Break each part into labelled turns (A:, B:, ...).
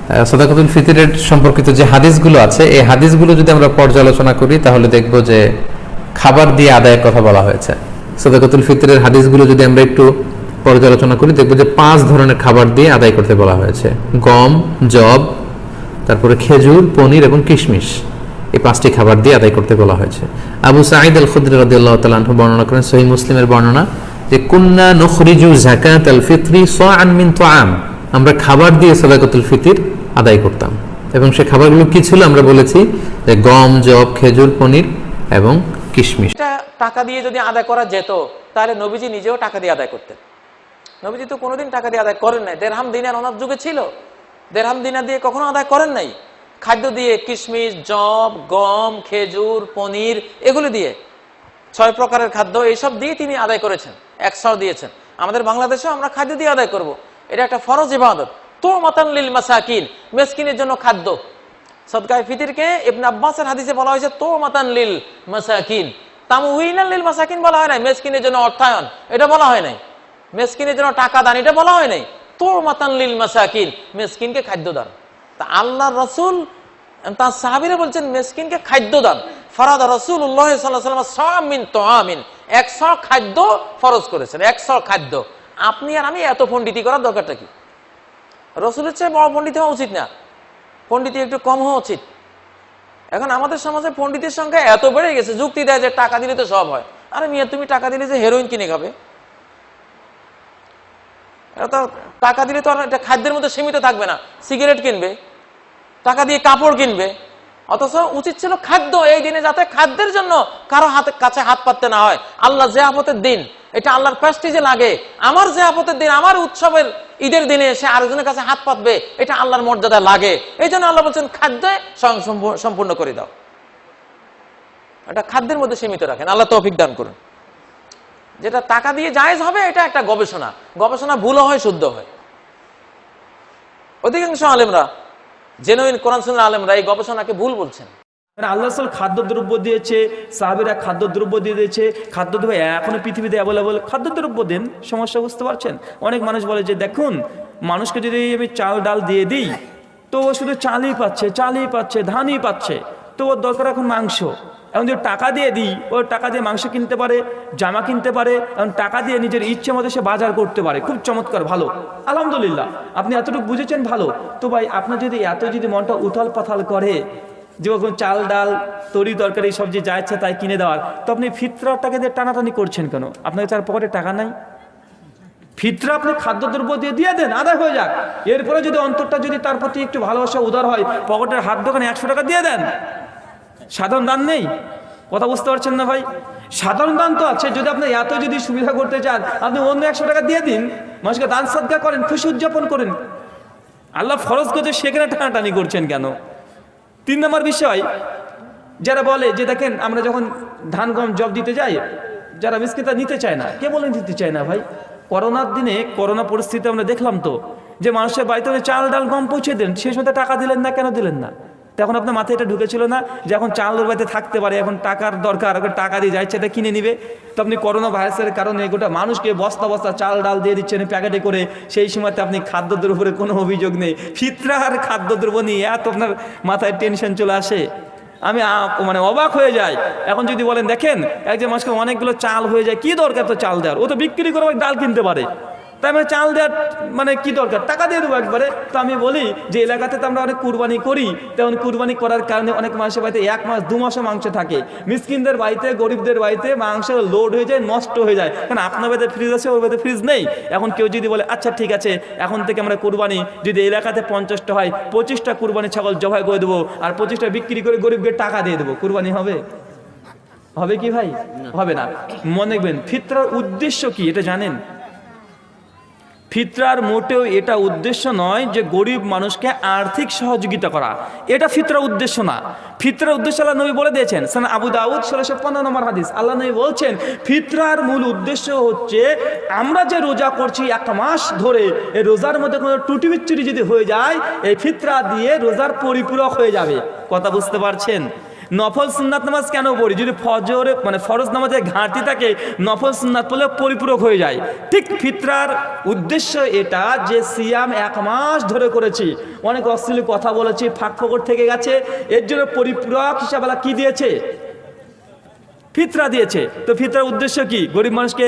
A: সাদাকাতুল ফিতরের সম্পর্কিত যে হাদিসগুলো আছে, এই হাদিসগুলো যদি আমরা পর্যালোচনা করি তাহলে দেখব যে খাবার দিয়ে আদায়ের কথা বলা হয়েছে। সাদাকাতুল ফিতরের হাদিসগুলো যদি আমরা একটু পর্যালোচনা করি দেখব যে 5 ধরনের খাবার দিয়ে আদায় করতে বলা হয়েছে। গম, জব, তারপরে খেজুর, পনির এবং কিশমিশ, এই 5টি খাবার দিয়ে আদায় করতে বলা হয়েছে। আবু সাঈদ আল খুদরি রাদিয়াল্লাহু তাআলা আনহু বর্ণনা করেন, সহিহ মুসলিমের বর্ণনা, যে কুন্না নুখরিজু যাকাতাল ফিতরি সাআন মিন তুআম, আমরা খাবার দিয়ে সাদাকাতুল ফিতর আদায় করতাম। এবং সে খাবারগুলো কি ছিল আমরা বলেছি যে গম, জব, খেজুর, পনির এবং কিশমিশ।
B: এটা টাকা দিয়ে যদি আদায় করা যেত তাহলে নবীজি নিজেও টাকা দিয়ে আদায় করতেন। নবীজি তো কোনোদিন টাকা দিয়ে আদায় করেন নাই। দেরহাম দিনার ওনার যুগে ছিল, দেরহাম দিনার দিয়ে কখনো আদায় করেন নাই। খাদ্য দিয়ে, কিশমিশ, জব, গম, খেজুর, পনির, এগুলো দিয়ে 6 প্রকারের খাদ্য, এইসব দিয়ে তিনি আদায় করেছেন, 100 দিয়েছেন। আমাদের বাংলাদেশেও আমরা খাদ্য দিয়ে আদায় করব, এটা একটা ফরজ ইবাদত। তো মাতান লিল মাসাকিন, মিসকিনের জন্য খাদ্য। সদকায়ে ফিতরকে ইবনে আব্বাসের হাদিসে বলা হয়েছে তো মাতান লিল মাসাকিন, তামউইনান লিল মাসাকিন বলা হয় নাই, মিসকিনের জন্য অর্থায়ন এটা বলা হয় নাই, মিসকিনের জন্য টাকা দান এটা বলা হয় নাই, তো মাতান লিল মাসাকিন, মিসকিনকে খাদ্য দান। তা আল্লাহর রাসূল তার সাহাবীরা বলছেন মিসকিনকে খাদ্য দান। ফরাদ রাসূলুল্লাহ সাল্লাল্লাহু আলাইহি ওয়াসাল্লাম সাআম মিন তুআমিন, 100 খাদ্য ফরজ করেছেন, 100 খাদ্য। আপনি আর আমি এত পণ্ডিতি করার দরকারটা কি? রাসূলের চেয়ে বড় পণ্ডিত হওয়া উচিত না, পণ্ডিতি একটু কম হওয়া উচিত। এখন আমাদের সমাজে পণ্ডিতের সংখ্যা এত বেড়ে গেছে, যুক্তি দেয় যে টাকা দিলে তো সব হয়। আরে মিয়া, তুমি টাকা দিলে যে হেরোইন কিনে খাবে? এটা তো টাকা দিলে তো আর এটা খাদ্যের মধ্যে সীমিত থাকবে না, সিগারেট কিনবে, টাকা দিয়ে কাপড় কিনবে। অথচ উচিত ছিল খাদ্য, এই দিনে যাতে খাদ্যের জন্য কারো কাছে হাত পাততে না হয়। আল্লাহ জিয়াফতের দিন, এটা আল্লাহর প্রেস্টিজে লাগে। আমার জিয়াফতের দিন, আমার উৎসবের ঈদের দিনে সে আরেকজনের কাছে হাত পাতবে, এটা আল্লাহর মর্যাদা লাগে। এই জন্য আল্লাহ বলছেন খাদ্যে সম্পূর্ণ করে দাও, এটা খাদ্যের মধ্যে সীমিত রাখেন। আল্লাহ তৌফিক দান করুন। যেটা টাকা দিয়ে জায়েজ হবে এটা একটা গবেষণা, গবেষণা ভুলও হয়, শুদ্ধ হয়। অধিকাংশ আলেমরা, জেনুইন কোরআন সুন্নাহ আলেমরা এই গবেষণাকে ভুল বলছেন।
C: আল্লাহ খাদ্যদ্রব্য দিয়েছে, সাহাবীরা খাদ্যদ্রব্য দিয়ে দিয়েছে, খাদ্যদ্রব্য এখনো পৃথিবীতে অ্যাভেলেবল, খাদ্যদ্রব্য দেন, সমস্যা বুঝতে পারছেন? অনেক মানুষ বলে যে দেখুন, মানুষকে যদি আমি চাল ডাল দিয়ে দিই তো ও শুধু চালই পাচ্ছে, ধানই পাচ্ছে, তো ওর দরকার এখন মাংস। এখন যদি টাকা দিয়ে দিই, ওর টাকা দিয়ে মাংস কিনতে পারে, জামা কিনতে পারে, এখন টাকা দিয়ে নিজের ইচ্ছে মতো সে বাজার করতে পারে। খুব চমৎকার, ভালো, আলহামদুলিল্লাহ, আপনি এতটুকু বুঝেছেন, ভালো। তো ভাই, আপনার যদি যদি মনটা উথাল পাথাল করে যে চাল ডাল তরি তরকারি সবজি যা ইচ্ছা তাই কিনে দেওয়ার, তো আপনি ফিতরাটাকে দিয়ে টানাটানি করছেন কেন? আপনার তার পকেটে টাকা নাই? ফিতরা আপনি খাদ্যদ্রব্য দিয়ে দেন, আদায় হয়ে যাক। এরপরে যদি অন্তরটা যদি তার প্রতি একটু ভালোবাসা উদার হয়, পকেটের হাত দোকানে 100 টাকা দিয়ে দেন। সাধারণ দান নেই? কথা বুঝতে পারছেন না ভাই? সাধারণ দান তো আছে। যদি আপনি এত যদি সুবিধা করতে চান, আপনি অন্য 100 টাকা দিয়ে দিন, মানুষকে দান সাদকা করেন, খুশি উদযাপন করেন। আল্লাহ ফরজ করছে, সেখানে টানাটানি করছেন কেন? 3 নম্বর বিষয়, যারা বলে যে দেখেন আমরা যখন ধান গম জব দিতে যাই, যারা মিসকিনটা নিতে চায় না। কে বলেন দিতে চায় না ভাই? করোনার দিনে, করোনা পরিস্থিতি আমরা দেখলাম তো, যে মানুষের বাড়িতে চাল ডাল গম পৌঁছে দেন, সেই সময় টাকা দিলেন না, কেন দিলেন না? তখন আপনার মাথায় এটা ঢুকেছিল না যে এখন চালের বাড়িতে থাকতে পারে, এখন টাকার দরকার, এখন টাকা দিয়ে যাচ্ছে এটা কিনে নিবে? তো আপনি করোনা ভাইরাসের কারণে গোটা মানুষকে বস্তা বস্তা চাল ডাল দিয়ে দিচ্ছেন প্যাকেটে করে, সেই সময়তে আপনি খাদ্যদ্রব্যের উপরে কোনো অভিযোগ নেই। ফিতরা আর খাদ্যদ্রব্য নিয়ে এত আপনার মাথায় টেনশন চলে আসে, আমি মানে অবাক হয়ে যাই। এখন যদি বলেন দেখেন একজন মানুষকে অনেকগুলো চাল হয়ে যায়, কি দরকার তো চাল দেওয়ার? ও তো বিক্রি করে ডাল কিনতে পারে, তাই মানে চাল দেওয়ার মানে কি দরকার? টাকা দিয়ে দেবো একবারে। তো আমি বলি যে এলাকাতে তো আমরা অনেক কুরবানি করি, তেমন কুরবানি করার কারণে অনেক মানুষের বাড়িতে 1 মাস 2 মাসও মাংস থাকে। মিসকিনদের বাড়িতে, গরিবদের বাড়িতে মাংস লোড হয়ে যায়, নষ্ট হয়ে যায়। কারণ আপনার বাড়িতে ফ্রিজ আছে, ওর বাড়িতে ফ্রিজ নেই। এখন কেউ যদি বলে আচ্ছা ঠিক আছে, এখন থেকে আমরা কুরবানি যদি এলাকাতে 50টা হয়, 25টা কুরবানি ছাগল জবাই করে দেবো, আর 25টা বিক্রি করে গরিবকে টাকা দিয়ে দেবো, কুরবানি হবে? হবে কি ভাই? হবে না। মনে রাখবেন, ফিতরার উদ্দেশ্য কি এটা জানেন? ফিতরার মোটেও এটা উদ্দেশ্য নয় যে গরিব মানুষকে আর্থিক সহযোগিতা করা, এটা ফিতরার উদ্দেশ্য না। ফিতরার উদ্দেশ্য আল্লাহ নবী বলে দিয়েছেন, সুনান আবু দাউদ 1615 নম্বর হাদিস, আল্লাহ নবী বলছেন ফিতরার মূল উদ্দেশ্য হচ্ছে আমরা যে রোজা করছি 1 মাস ধরে, এই রোজার মধ্যে কোনো ত্রুটি বিচ্যুতি যদি হয়ে যায়, এই ফিতরা দিয়ে রোজার পরিপূরক হয়ে যাবে। কথা বুঝতে পারছেন? নফল সুন্নাত নামাজ কেন পড়ি? যদি ফজরে মানে ফরজ নামাজের ঘাটতি থাকে, নফল সুন্নাত পড়লে পরিপূরক হয়ে যায়। ঠিক ফিতরার উদ্দেশ্য এটা যে সিয়াম 1 মাস ধরে করেছি, অনেক অশ্লীল কথা বলেছি, ফাঁক ফোকর থেকে গেছে, এর জন্য পরিপূরক হিসাবে আল্লাহ কি দিয়েছে? ফিতরা দিয়েছে। তো ফিতরার উদ্দেশ্য কি? গরিব মানুষকে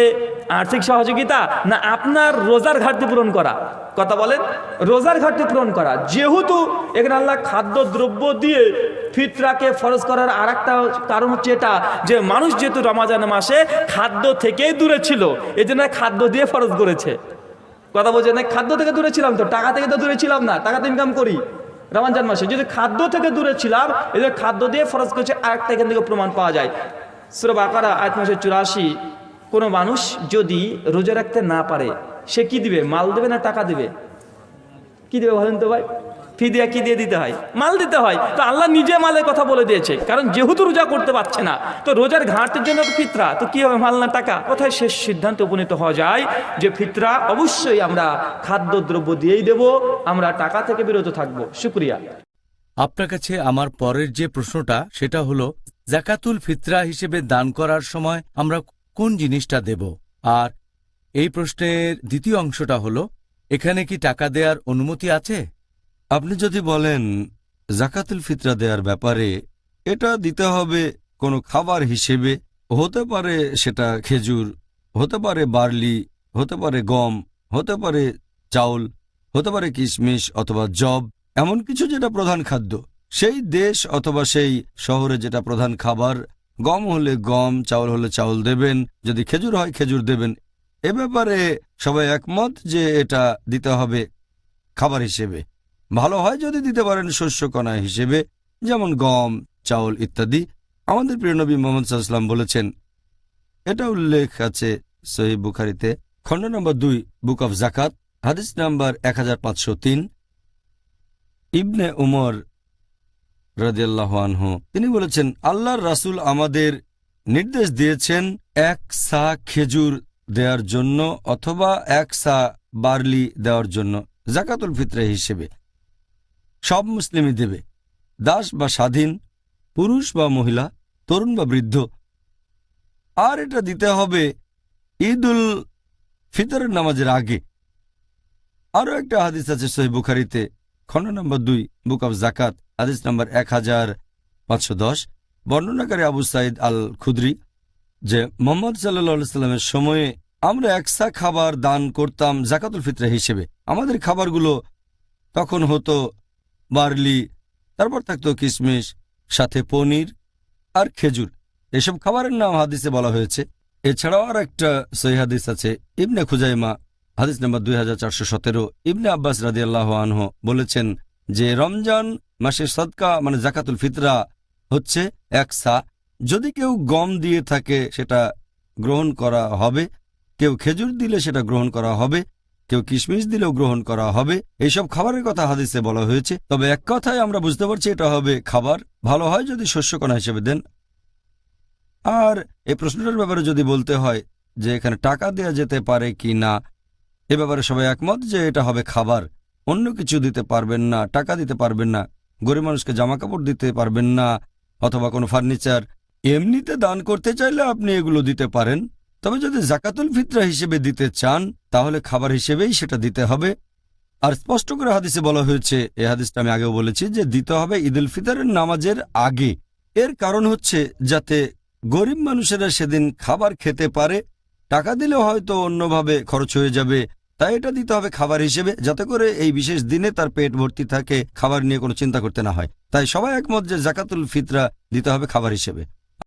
C: আর্থিক সহযোগিতা, না আপনার রোজার ঘাটতি পূরণ করা? কথা বলেন, রোজার ঘাটতি পূরণ করা। যেহেতু এখানে আল্লাহ খাদ্য দ্রব্য দিয়ে ফিতরাকে ফরজ করার আর একটা কারণ হচ্ছে এটা যে মানুষ যেহেতু রমজান মাসে খাদ্য থেকেই দূরে ছিল, এই জন্য খাদ্য দিয়ে ফরজ করেছে। কথা বলছে না, খাদ্য থেকে দূরে ছিলাম, তো টাকা থেকে তো দূরে ছিলাম না, টাকা তো ইনকাম করি রমজান মাসে। যদি খাদ্য থেকে দূরে ছিলাম, এই জন্য খাদ্য দিয়ে ফরজ করেছে। আরেকটা এখান থেকে প্রমাণ পাওয়া যায়, সূরা বাকারা আয়াত 84। কোনো মানুষ যদি রোজা রাখতে না পারে, সে কি দিবে? মাল দেবে না টাকা দেবে? কি দেবে বলেন তো ভাই? ফিদিয়া কি দিয়ে দিতে হয়? মাল দিতে হয়। তো আল্লাহ নিজে মালের কথা বলে দিয়েছে, কারণ যেহেতু রোজা করতে পারছে না, তো রোজার ঘাটতির জন্য ফিতরা, তো কি হবে? মাল না টাকা? কোথায় শেষ সিদ্ধান্তে উপনীত হওয়া যায় যে ফিতরা অবশ্যই আমরা খাদ্যদ্রব্য দিয়েই দেব, আমরা টাকা থেকে বিরত থাকবো। শুকরিয়া।
D: আপনার কাছে আমার পরের যে প্রশ্নটা সেটা হলো, জাকাতুল ফিতরা হিসেবে দান করার সময় আমরা কোন জিনিসটা দেব? আর এই প্রশ্নের দ্বিতীয় অংশটা হলো, এখানে কি টাকা দেওয়ার অনুমতি আছে?
E: আপনি যদি বলেন জাকাতুল ফিতরা দেওয়ার ব্যাপারে, এটা দিতে হবে কোনো খাবার হিসেবে, হতে পারে সেটা খেজুর, হতে পারে বার্লি, হতে পারে গম, হতে পারে চাউল, হতে পারে কিশমিশ অথবা জব, এমন কিছু যেটা প্রধান খাদ্য। সেই দেশ অথবা সেই শহরে যেটা প্রধান খাবার, গম হলে গম, চাউল হলে চাউল দেবেন, যদি খেজুর হয় খেজুর দেবেন। এ ব্যাপারে সবাই একমত যে এটা দিতে হবে খাবার হিসেবে। ভালো হয় যদি দিতে পারেন শস্যকণা হিসেবে, যেমন গম, চাউল ইত্যাদি। আমাদের প্রিয় নবী মুহাম্মদ সাল্লাল্লাহু আলাইহি ওয়াসাল্লাম বলেছেন, এটা উল্লেখ আছে সহিহ বুখারীতে, খণ্ড নম্বর 2, বুক অফ জাকাত, হাদিস নাম্বার 1503। ইবনে উমর রাদিয়াল্লাহু আনহু তিনি বলেছেন, আল্লাহর রাসূল আমাদের নির্দেশ দিয়েছেন 1 সা খেজুর দেওয়ার জন্য অথবা 1 সা বার্লি দেওয়ার জন্য জাকাতুল ফিতরা হিসেবে। সব মুসলিমই দেবে, দাস বা স্বাধীন, পুরুষ বা মহিলা, তরুণ বা বৃদ্ধ। আর এটা দিতে হবে ঈদুল ফিতরের নামাজের আগে। আরও একটা হাদিস আছে সহিহ বুখারীতে, খণ্ড নম্বর 2, বুক অফ জাকাত, হাদিস নম্বর 1510। বর্ণনাকারী আবু সাঈদ আল খুদরি, যে মুহাম্মদ সাল্লাল্লাহু আলাইহি সাল্লামের সময়ে আমরা 1 সা খাবার দান করতাম জাকাতুল ফিতরা হিসেবে। আমাদের খাবারগুলো তখন হতো বার্লি, তারপর থাকতো কিশমিশ, সাথে পনির আর খেজুর। এসব খাবারের নাম হাদিসে বলা হয়েছে। এছাড়াও আর একটা সহিহ হাদিস আছে, ইবনে খুজাইমা, হাদিস নম্বর 2417। ইবনে আব্বাস রাদিয়াল্লাহু আনহু বলেছেন যে রমজান মাসের সদকা মানে জাকাতুল ফিতরা হচ্ছে 1 সা। যদি কেউ গম দিয়ে থাকে সেটা গ্রহণ করা হবে, কেউ খেজুর দিলে সেটা গ্রহণ করা হবে, কেউ কিশমিশ দিলেও গ্রহণ করা হবে। এইসব খাবারের কথা হাদিসে বলা হয়েছে। তবে এক কথায় আমরা বুঝতে পারছি এটা হবে খাবার। ভালো হয় যদি শস্যকণা হিসেবে দেন। আর এই প্রশ্নটার ব্যাপারে যদি বলতে হয় যে এখানে টাকা দেওয়া যেতে পারে কি না, এ ব্যাপারে সবাই একমত যে এটা হবে খাবার। অন্য কিছু দিতে পারবেন না, টাকা দিতে পারবেন না, গরিব মানুষকে জামা কাপড় দিতে পারবেন না, অথবা কোনো ফার্নিচার। এমনিতে দান করতে চাইলে আপনি এগুলো দিতে পারেন, তবে যদি জাকাতুল ফিতরা হিসেবে দিতে চান তাহলে খাবার হিসেবেই সেটা দিতে হবে। আর স্পষ্ট করে হাদিসে বলা হয়েছে, এই হাদিসটা আমি আগেও বলেছি, যে দিতে হবে ঈদুল ফিতরের নামাজের আগে। এর কারণ হচ্ছে যাতে গরিব মানুষেরা সেদিন খাবার খেতে পারে। টাকা দিলে হয়তো অন্যভাবে খরচ হয়ে যাবে, তাই এটা দিতে হবে খাবার হিসেবে, যাতে করে এই বিশেষ দিনে তার পেট ভর্তি থাকে, খাবার নিয়ে কোনো চিন্তা করতে না হয়। তাই সবাই একমত যে জাকাতুল ফিতরা দিতে হবে খাবার হিসেবে।